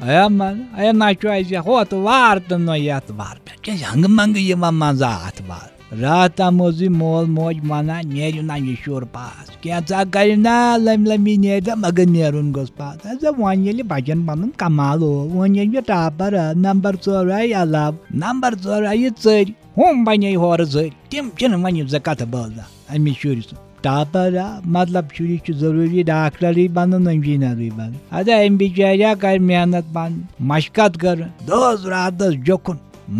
نہ ہوت وار تو نہ یت وار پہ ہنگ منگ مزات وار رات تام مول موج ونان نیرو نا یہ شر پاس کینژھا کر نا لمی نیرِ مگر نیرُن گوٚژھ پاس وۄنۍ ییٚلہِ بچن پنُن کمال وۄنۍ ییٚلہِ مےٚ ٹاپر نمبر 4 آیہِ علاوٕ نمبر 4 آیہِ ژٔرۍ ہُم بنے ہورٕ زٔرۍ تِم چھِنہٕ وۄنۍ زٕ کتھٕ بوزان أمِس شُرۍ ٹاپر مطلب شُرِس چھُ ضروٗری ڈاکٹرٕے بنُن انجیٖنرٕے بنُن ادا أمۍ بِچاریا کر محنت پنٕنۍ مشقت کٔر دۄہس راتس جوکُن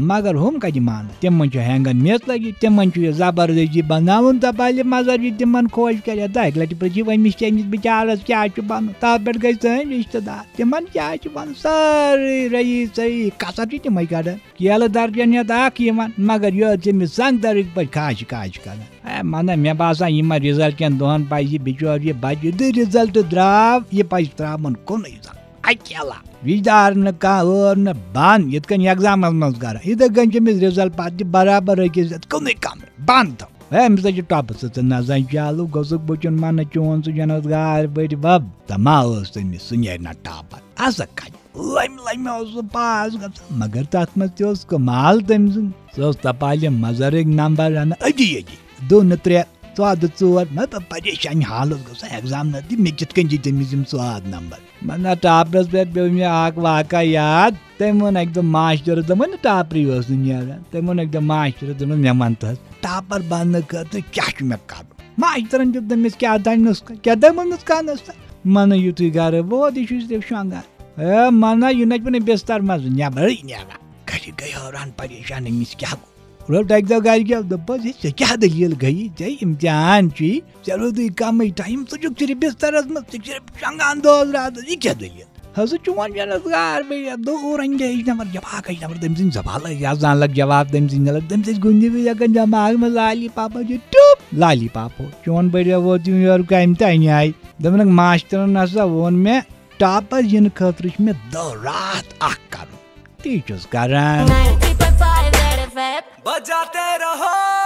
مگر ہُم کتہِ مانن تِمن چھُ ہینگن میٚژ لٔگِتھ تِمن چھُ یہِ زبردستی بناوُن دپالہِ مظہر یہِ تِمن خۄش کرِ دَہہِ لٹہِ پرٛژھِ أمِس تٔمِس بِچارس کیٛاہ چھُ بنُن تتھ پٮ۪ٹھ گٔژھۍ سٲنۍ رشتہٕ دار تِمن کیٛاہ چھُ بنُن سٲرٕے رٔیی کثر چھِ تِمے کڑان کیلہٕ درجن ہٮ۪تھ اکھ یِوان مگر یورٕ چھِ أمِس سنگترٕکۍ پٲٹھۍ کھاش کران منا مےٚ باسان یِمن رِزلٹ کٮ۪ن دۄہن پزِ یہِ بِچور یہِ بچہِ یُتھُے رِزلٹ درٛاو یہِ پزِ ترٛاوُن کُنُے زوٚن اکیلا وِچدار نہٕ کانٛہہ ٲر نہٕ بنٛد یِتھ کٔنۍ ایگزامس منٛز کران یِتھے کٔنۍ چھِ أمِس رِزلٹ پتہٕ تہِ برابر أکِس کُنُے کمرٕ بنٛد تھاوُن أمِس ہسا چھِ ٹۄپہٕ سٕژٕ نظر چالو گوٚژھُکھ بہٕ منہٕ چون سُہ جنس گار پٲٹھۍ بب تہٕ ما ٲس تٔمِس سُہ نیرِ نہ ٹاپر اَسا کتہِ لمہِ اوس سُہ پاس گژھان مگر تتھ منٛز تہِ اوس کمال تٔمۍ سُنٛد سُہ اوس تپالہِ مظہرٕکۍ نمبر انان أجی 2 نہٕ 3 ژۄدٕ 4 مطلب پریشانی حالت گوٚژھ ایگزام نہ دِ مےٚ کِتھ کٔنۍ دِ تٔمِس یِم 4 نمبر مطلب ٹاپرس پٮ۪ٹھ پیوٚو مےٚ اکھ واقعہ یاد تٔمۍ ووٚن اکہِ دۄہ ماشٹرس دوٚپُن نہٕ ٹاپرٕے اوس نہٕ نیران تٔمۍ ووٚن اکہِ دۄہ ماشٹرس دوٚپُن مےٚ ون تہٕ حظ ٹاپر بننہٕ خٲطرٕ کیٛاہ چھُ مےٚ کرُن ماشٹرن دیُت تٔمِس کیٛاہ تانۍ نُسخہٕ کیٛاہ تام نُسخہٕ نُسخہٕ منہٕ یُتھُے گرٕ ووت یہِ چھُ صرف شۄنٛگان منہ یہِ نَژِ نہٕ بستر منٛز نٮ۪برٕے نیران گرِ گٔے حٲران پریشان أمِس کیٛاہ گوٚو روٚٹ اکہِ دۄہ گرِکیو دوٚپُس ہے ژےٚ کیٛاہ دٔلیٖل گٔیی ژےٚ امتحان چھُے ژےٚ روٗدُے کمٕے ٹایم ژٕ چھُکھ صرف بسترس منٛز ژٕ چھُکھ صرف شۄنٛگان دۄہس راتس یہِ کیٛاہ دٔلیٖل حضرت چون جنس گار بیٚیہِ دوٗر انجیج نمبر جواب تٔمۍ سٕنٛدۍ زبان لگۍ آسان لگ جواب تٔمۍ سٕنٛدۍ لگ تٔمۍ سٕنٛدۍ کُنہِ وِزِ ہٮ۪کان دٮ۪ماغ منٛز لالی پاپا چھُ ٹوٚپ لالی پاپو چون بٔڈیو ووت یورٕ کامہِ تانہِ آیہِ دوٚپُنکھ ماشٹرن ہسا ووٚن مےٚ ٹاپر یِنہٕ خٲطرٕ چھُ مےٚ دۄہ راتھ اکھ کرُن تی چھُس کران بجاتے رہو